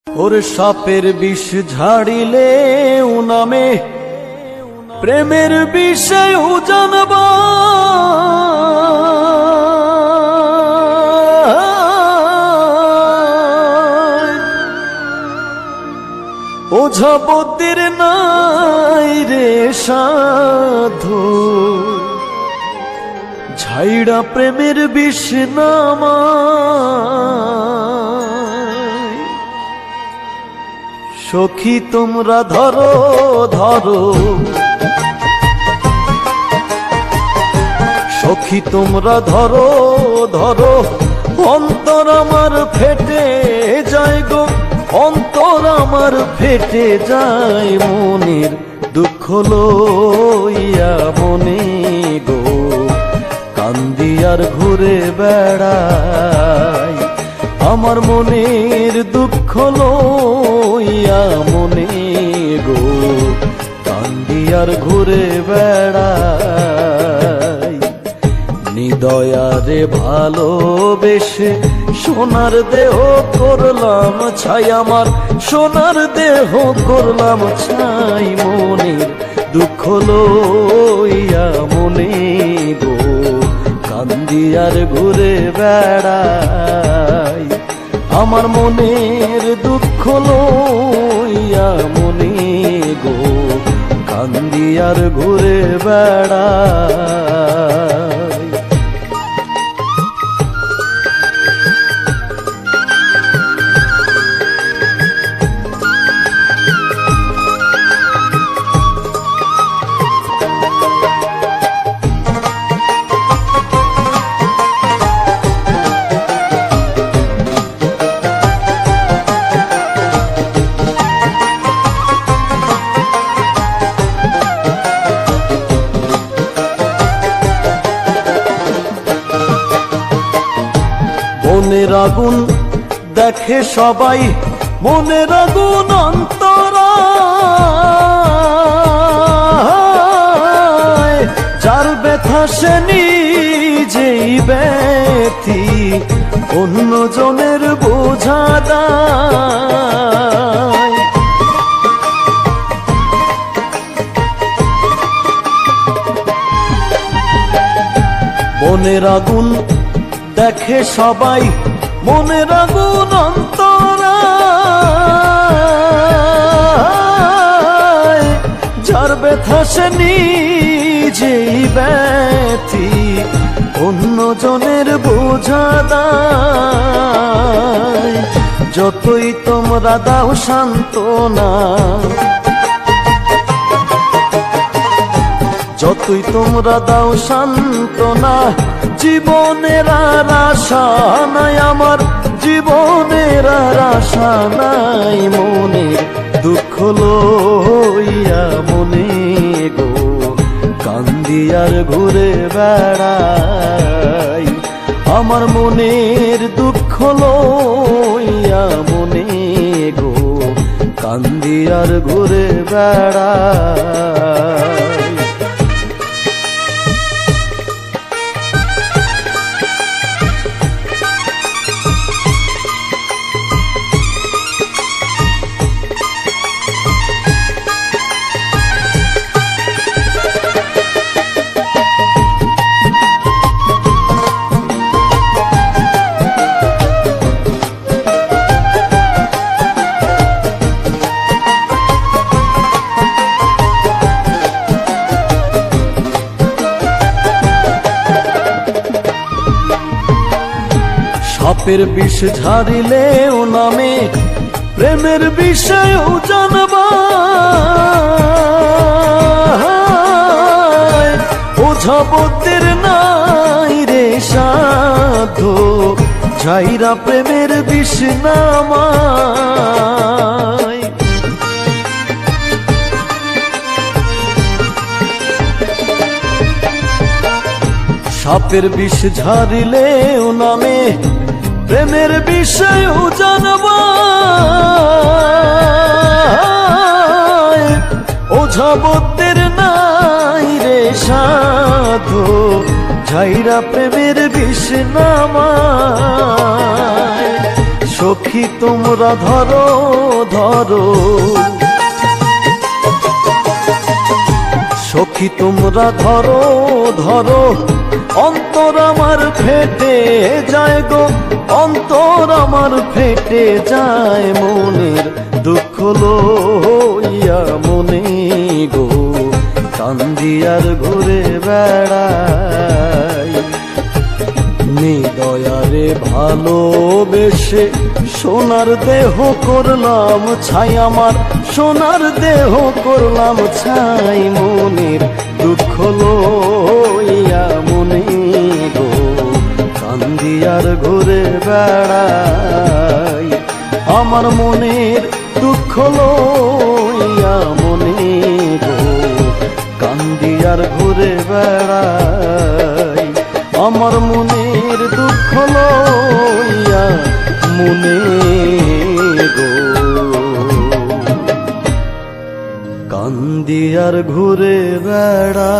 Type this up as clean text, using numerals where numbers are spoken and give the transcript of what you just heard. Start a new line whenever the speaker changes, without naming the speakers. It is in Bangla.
ওর সাপের বিষ ঝাড়িলে নামে প্রেমের বিষয় জানবা ওঝাপতির নাই রে সাধু ঝাইড়া প্রেমের বিষ নামা সখী তোমরা ধরো ধরো সখী তোমরা ধরো ধরো অন্তর আমার ফেটে যায় গো অন্তর আমার ফেটে যায় মনের দুঃখ লইয়া মনে গো কান্দি আর ঘুরে বেড়াই আমার মনের দুঃখ লইয়া মনে গো কান্দি আর ঘুরে বেড়াই নিদয়ারে ভালোবেসে সোনার দেহ করলাম ছাই আমার সোনার দেহ করলাম ছাই মনের দুঃখ লইয়া মনে গো কান্দি আর ঘুরে বেড়াই আমার মনের দুঃখ লইয়া মনে গো কান্দি আর ঘুরে বেড়াই মনের আগুন দেখে সবাই মনের আগুন অন্তরায় যার ব্যথা সে নিজেই ব্যথি অন্য জনের বোঝা দায় মনের আগুন দেখে সবাই মনের আগুন অন্তরায় যার ব্যথা সে নিজেই ব্যথি অন্য জনের বোঝা দায় যতই তোমরা দাও সান্ত্বনা যতই তোমরা দাও সান্ত্বনা জীবনের আর আশা নাই আমার জীবনের আর আশা নাই মনের দুঃখ লইয়া মনে গো কান্দি আর ঘুরে বেড়াই আমার মনের দুঃখ লইয়া মনে গো কান্দি আর ঘুরে বেড়াই সাপের বিষ ঝাড়িলে নামে প্রেমের বিষয় জানবা ওঝাপতির নাই রে সাধু ঝাইরা প্রেমের বিষ নামায় সাপের বিষ ঝাড়িলে নামে প্রেমের বিষয় জানবা ওঝাপতির নাই রে সাধু ঝাইরা প্রেমের বিষ নামায় সখী তোমরা ধরো ধরো, সখী তোমরা ধরো ধরো, অন্তর আমার ফেটে যায় গো, অন্তর আমার ফেটে যায়, মনের দুঃখ লইয়া মনে গো, কান্দি আর ঘুরে বেড়াই। নিদয়ারে ভালোবেসে সোনার দেহ করলাম ছাই, আমার সোনার দেহ করলাম ছাই, মনের দুঃখ লইয়া মনে গো, কান্দি আর ঘুরে বেড়াই। আমার মনের দুঃখ লইয়া মনে গো, কান্দি আর ঘুরে বেড়াই। আমার মনের দুঃখ লইয়া মনে গো, কান্দি আর ঘুরে বেড়াই।